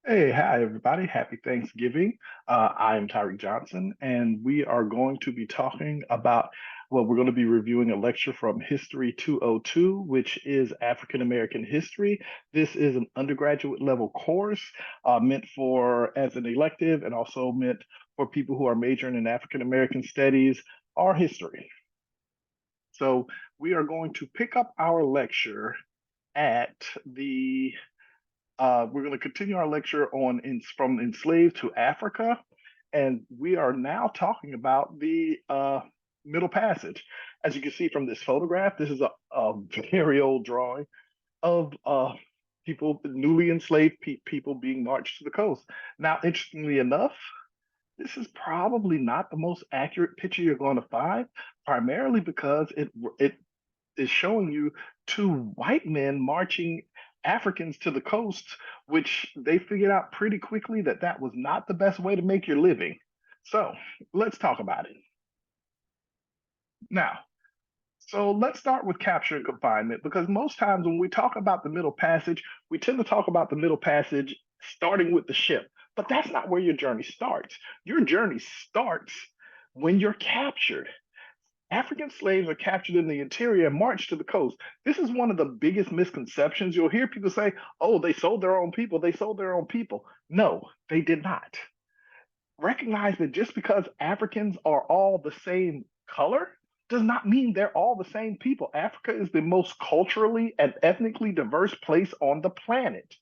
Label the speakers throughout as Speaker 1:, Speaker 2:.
Speaker 1: Hey, hi everybody. Happy Thanksgiving. I am Tyreek Johnson, and we are going to be talking about, we're going to be reviewing a lecture from History 202, which is African American history. This is an undergraduate level course meant for as an elective and also meant for people who are majoring in African American studies or history. So we are going to pick up our lecture at the we're going to continue our lecture on from enslaved to Africa, and we are now talking about the Middle Passage. As you can see from this photograph, this is a very old drawing of people, newly enslaved people being marched to the coast. Now, interestingly enough, this is probably not the most accurate picture you're going to find, primarily because it is showing you two white men marching Africans to the coast, which they figured out pretty quickly that that was not the best way to make your living. So let's talk about it. Now, so let's start with capture and confinement because most times when we talk about the Middle Passage, we tend to talk about the Middle Passage starting with the ship. But that's not where your journey starts. Your journey starts when you're captured. African slaves are captured in the interior and marched to the coast. This is one of the biggest misconceptions. You'll hear people say, oh, they sold their own people. They sold their own people. No, they did not. Recognize that just because Africans are all the same color does not mean they're all the same people. Africa is the most culturally and ethnically diverse place on the planet.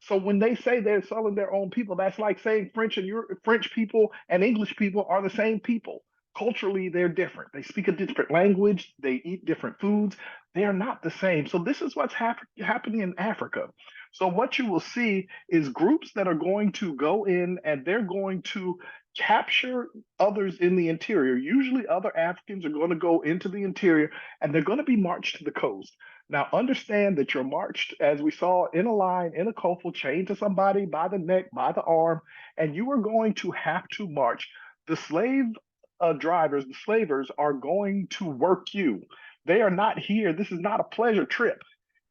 Speaker 1: So when they say they're selling their own people, that's like saying French people and English people are the same people. Culturally, they're different. They speak a different language. They eat different foods. They are not the same. So this is what's happening in Africa. So what you will see is groups that are going to go in and they're going to capture others in the interior. Usually, other Africans are going to go into the interior and they're going to be marched to the coast. Now, understand that you're marched, as we saw, in a line, in a coffle, chained to somebody by the neck, by the arm, and you are going to have to march. The slave drivers, the slavers, are going to work you. They are not here. This is not a pleasure trip.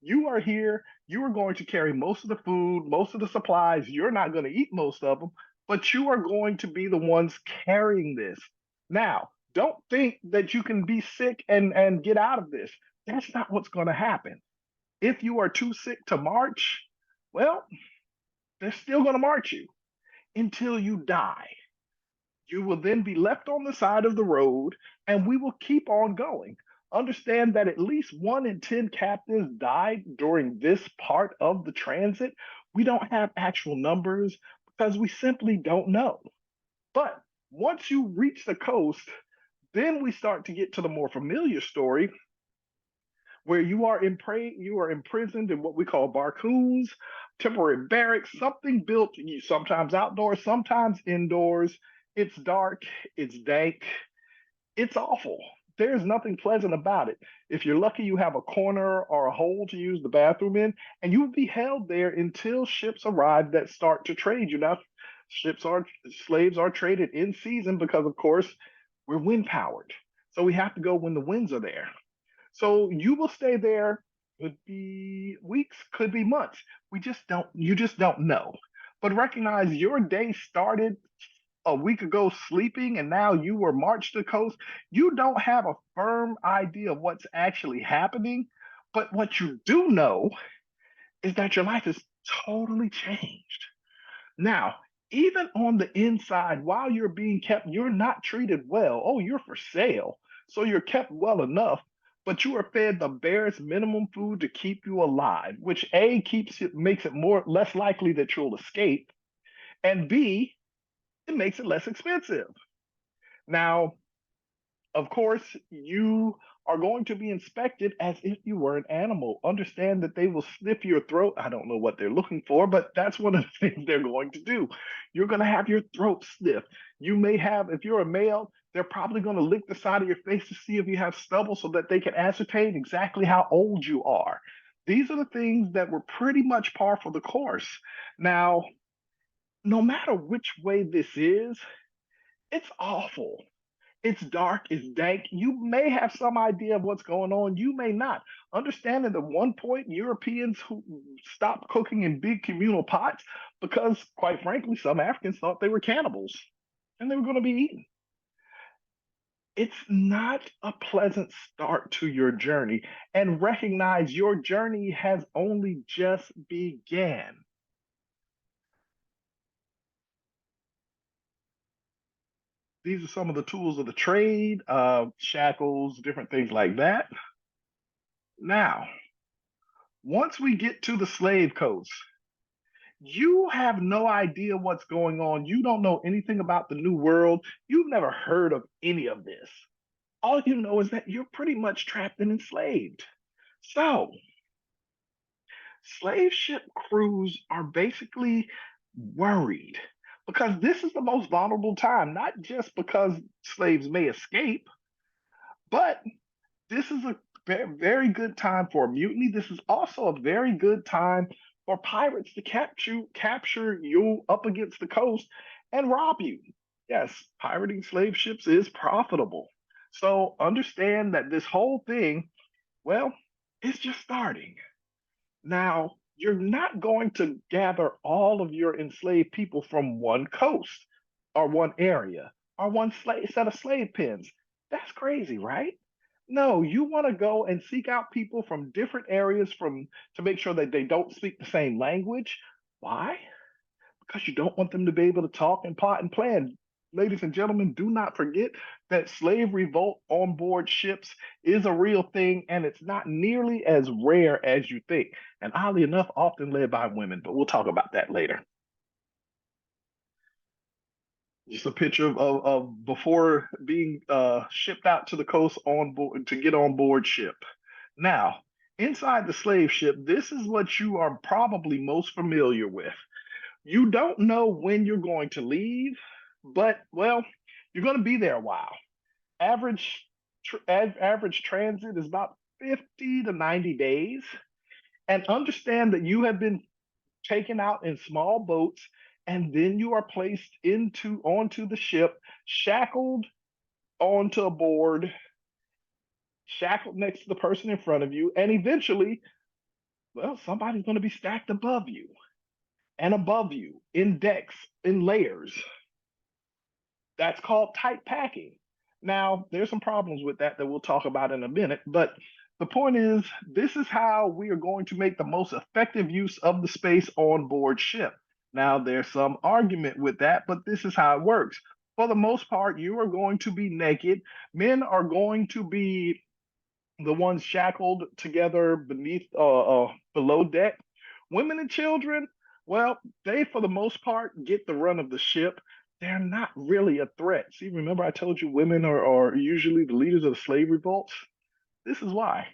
Speaker 1: You are here. You are going to carry most of the food, most of the supplies. You're not going to eat most of them, but you are going to be the ones carrying this. Now, don't think that you can be sick and get out of this. That's not what's going to happen. If you are too sick to march, well, they're still going to march you until you die. You will then be left on the side of the road, and we will keep on going. Understand that at least 1 in 10 captives died during this part of the transit. We don't have actual numbers because we simply don't know. But once you reach the coast, then we start to get to the more familiar story where you are imprisoned in what we call barcoons, temporary barracks, something built sometimes outdoors, sometimes indoors. It's dark, it's dank, it's awful. There's nothing pleasant about it. If you're lucky, you have a corner or a hole to use the bathroom in, and you will be held there until ships arrive that start to trade you. Now, slaves are traded in season because, of course, we're wind powered. So we have to go when the winds are there. So you will stay there, could be weeks, could be months. You just don't know. But recognize your day started a week ago sleeping and now you were marched to the coast. You don't have a firm idea of what's actually happening. But what you do know is that your life is totally changed. Now, even on the inside, while you're being kept, you're not treated well. Oh, you're for sale. So you're kept well enough, but you are fed the barest minimum food to keep you alive, which A keeps it makes it more less likely that you'll escape, and B, it makes it less expensive. Now, of course, you are going to be inspected as if you were an animal. Understand that they will sniff your throat. I don't know what they're looking for, but that's one of the things they're going to do. You're going to have your throat sniffed. You may have, if you're a male, they're probably going to lick the side of your face to see if you have stubble so that they can ascertain exactly how old you are. These are the things that were pretty much par for the course. Now, no matter which way this is, it's awful. It's dark, it's dank. You may have some idea of what's going on, you may not. Understand that at one point, Europeans who stopped cooking in big communal pots because, quite frankly, some Africans thought they were cannibals and they were going to be eaten. It's not a pleasant start to your journey, and recognize your journey has only just began. These are some of the tools of the trade, shackles, different things like that. Now, once we get to the slave coast, you have no idea what's going on. You don't know anything about the New World. You've never heard of any of this. All you know is that you're pretty much trapped and enslaved. So, slave ship crews are basically worried because this is the most vulnerable time, not just because slaves may escape, but this is a very good time for a mutiny. This is also a very good time for pirates to capture you up against the coast and rob you. Yes, pirating slave ships is profitable. So understand that this whole thing, well, it's just starting. Now, you're not going to gather all of your enslaved people from one coast or one area or one set of slave pens. That's crazy, right? No, you want to go and seek out people from different areas from to make sure that they don't speak the same language. Why? Because you don't want them to be able to talk and plot and plan. Ladies and gentlemen, do not forget that slave revolt on board ships is a real thing and it's not nearly as rare as you think. And oddly enough, often led by women, but we'll talk about that later. Just a picture of before being shipped out to the coast on board to get on board ship. Now, inside the slave ship, this is what you are probably most familiar with. You don't know when you're going to leave, but well, you're going to be there a while. Average transit is about 50 to 90 days. And understand that you have been taken out in small boats and then you are placed into onto the ship, shackled onto a board, shackled next to the person in front of you, and eventually, well, somebody's going to be stacked above you and above you in decks, in layers. That's called tight packing. Now, there's some problems with that we'll talk about in a minute, but the point is, this is how we are going to make the most effective use of the space on board ship. Now, there's some argument with that, but this is how it works. For the most part, you are going to be naked. Men are going to be the ones shackled together beneath, below deck. Women and children, well, they for the most part get the run of the ship. They're not really a threat. See, remember I told you women are usually the leaders of the slave revolts? This is why.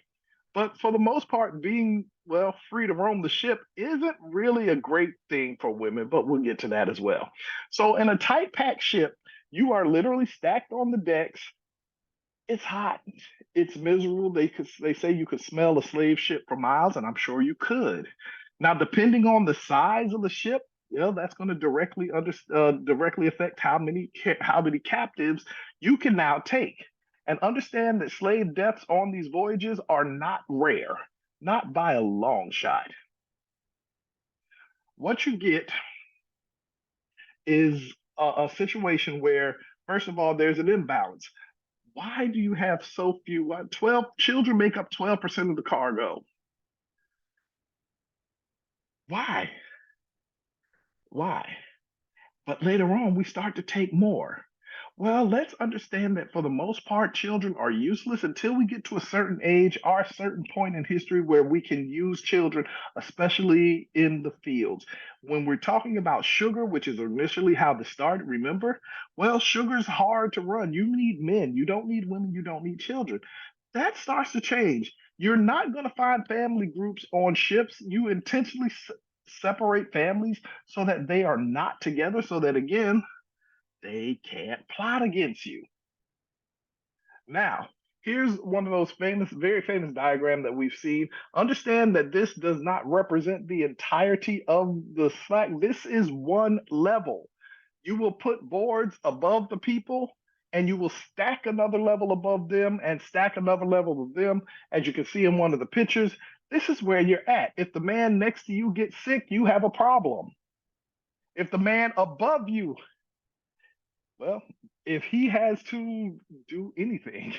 Speaker 1: But for the most part, being, well, free to roam the ship isn't really a great thing for women, but we'll get to that as well. So, in a tight packed ship, you are literally stacked on the decks. It's hot. It's miserable. They say you could smell a slave ship for miles, and I'm sure you could. Now, depending on the size of the ship, that's going to directly affect how many captives you can now take. And understand that slave deaths on these voyages are not rare, not by a long shot. What you get is a situation where, first of all, there's an imbalance. Why do you have so few? 12 children make up 12% of the cargo. Why? Why? But later on, we start to take more. Well, let's understand that for the most part, children are useless until we get to a certain age or a certain point in history where we can use children, especially in the fields. When we're talking about sugar, which is initially how this started, remember? Well, sugar's hard to run. You need men. You don't need women. You don't need children. That starts to change. You're not going to find family groups on ships. You intentionally separate families so that they are not together, so that again, they can't plot against you. Now, here's one of those very famous diagram that we've seen. Understand that this does not represent the entirety of the slack. This is one level. You will put boards above the people. and you will stack another level above them and stack another level of them. As you can see in one of the pictures, this is where you're at. If the man next to you gets sick, you have a problem. If the man above you, well, if he has to do anything,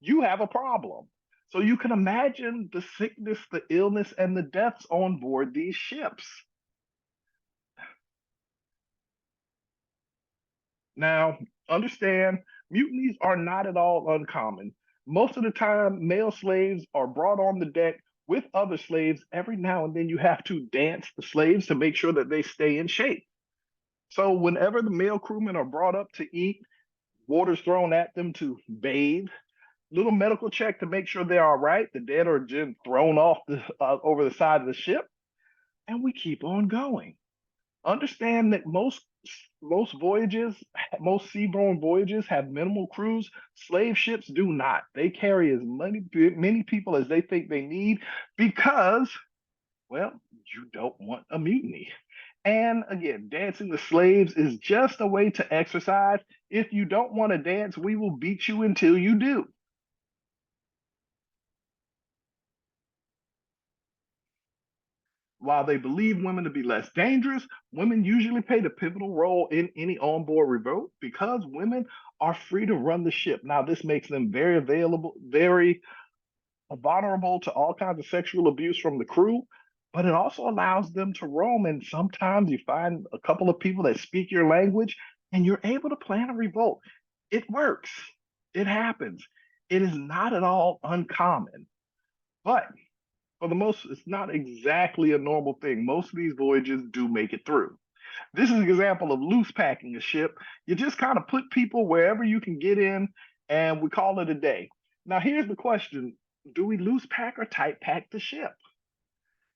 Speaker 1: you have a problem. So you can imagine the sickness, the illness, and the deaths on board these ships. Now, understand, mutinies are not at all uncommon. Most of the time, male slaves are brought on the deck with other slaves. Every now and then, you have to dance the slaves to make sure that they stay in shape. So, whenever the male crewmen are brought up to eat, water's thrown at them to bathe, little medical check to make sure they're all right. The dead are just thrown off over the side of the ship, and we keep on going. Understand that most voyages, most seaborne voyages have minimal crews. Slave ships do not. They carry as many people as they think they need because, well, you don't want a mutiny. And again, dancing the slaves is just a way to exercise. If you don't want to dance, we will beat you until you do. While they believe women to be less dangerous, women usually play the pivotal role in any onboard revolt because women are free to run the ship. Now, this makes them very available, very vulnerable to all kinds of sexual abuse from the crew, but it also allows them to roam. And sometimes you find a couple of people that speak your language and you're able to plan a revolt. It works, it happens. It is not at all uncommon, but for the most, it's not exactly a normal thing. Most of these voyages do make it through. This is an example of loose packing a ship. You just kind of put people wherever you can get in, and we call it a day. Now, here's the question: do we loose pack or tight pack the ship?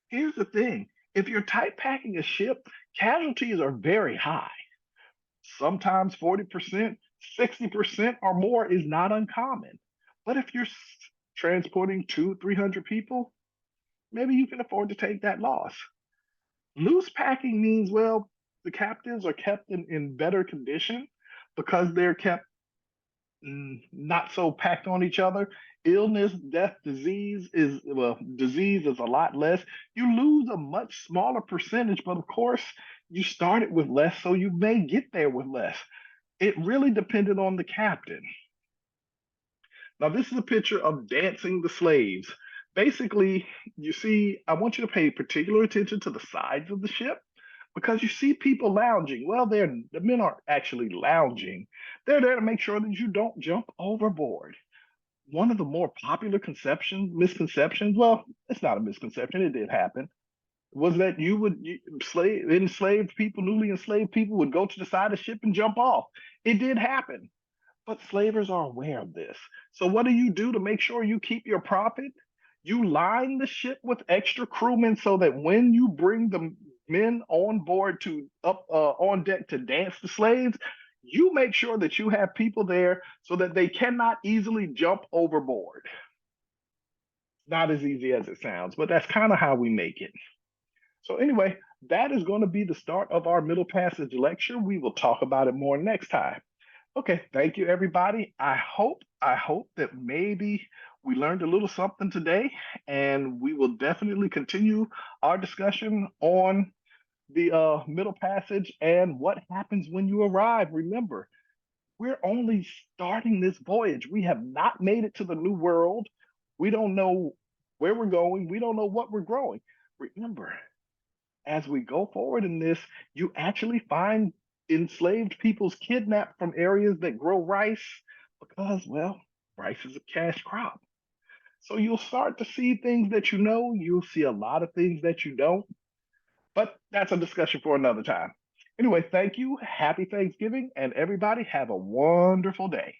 Speaker 1: Here's the thing: if you're tight packing a ship, casualties are very high. Sometimes 40%, 60% or more is not uncommon. But if you're transporting 300 people, maybe you can afford to take that loss. Loose packing means, well, the captives are kept in better condition because they're kept not so packed on each other. Illness, death, disease is a lot less. You lose a much smaller percentage, but of course, you started with less, so you may get there with less. It really depended on the captain. Now, this is a picture of dancing the slaves. Basically, you see, I want you to pay particular attention to the sides of the ship because you see people lounging. Well, the men aren't actually lounging. They're there to make sure that you don't jump overboard. One of the more popular misconceptions, well, it's not a misconception, it did happen, was that enslaved people, newly enslaved people would go to the side of the ship and jump off. It did happen, but slavers are aware of this. So what do you do to make sure you keep your profit? You line the ship with extra crewmen so that when you bring the men on board to up on deck to dance the slaves, you make sure that you have people there so that they cannot easily jump overboard. Not as easy as it sounds, but that's kind of how we make it. So anyway, that is going to be the start of our middle passage lecture. We will talk about it more next time. Okay, thank you everybody. I hope that maybe we learned a little something today, and we will definitely continue our discussion on the middle passage and what happens when you arrive. Remember, we're only starting this voyage. We have not made it to the new world. We don't know where we're going. We don't know what we're growing. Remember, as we go forward in this, you actually find enslaved peoples kidnapped from areas that grow rice because, well, rice is a cash crop. So you'll start to see things that you know, you'll see a lot of things that you don't, but that's a discussion for another time. Anyway, thank you. Happy Thanksgiving, and everybody have a wonderful day.